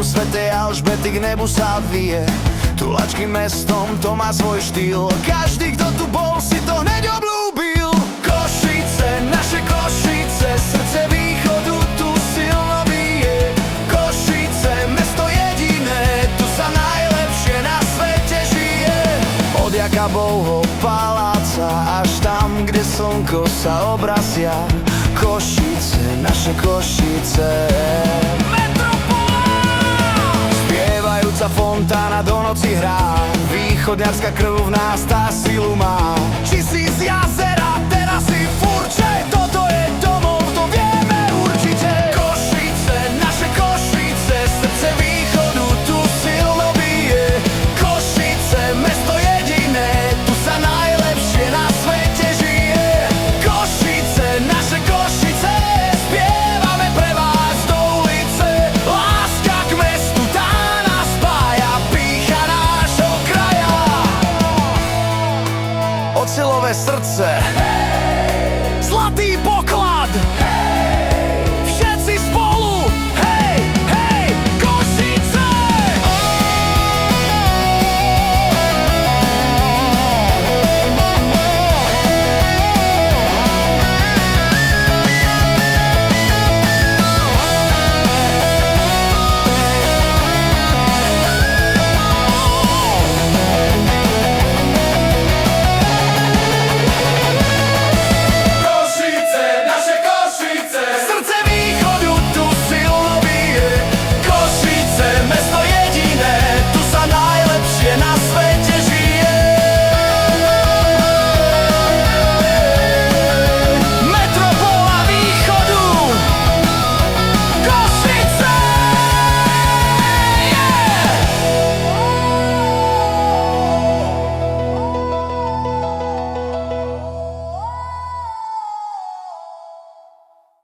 svätej Alžbety k nebu sa vie. Tulačky mestom, to má svoj štýl. Každý, kto tu bol, si to hneď obľúbil. Košice, naše Košice, srdce východu tu silno bije. Košice, mesto jediné, tu sa najlepšie na svete žije. Od Jakabovho paláca až tam, kde slnko sa obracia. Košice, naše Košice. Spievajúca fontána do noci hrá, východňarská krv v nás tá silu má. Či si z jazera, teraz si furče, toto je domov, to vieme určite. Košice, naše Košice, srdce východu tu silno bije. Košice, mesto jediné, tu sa najlepšie na svete žije. Košice, naše Košice, spievame pre vás do ulice. Láska k mestu, tá nás spája, pýcha nášho kraja. Oceľové srdce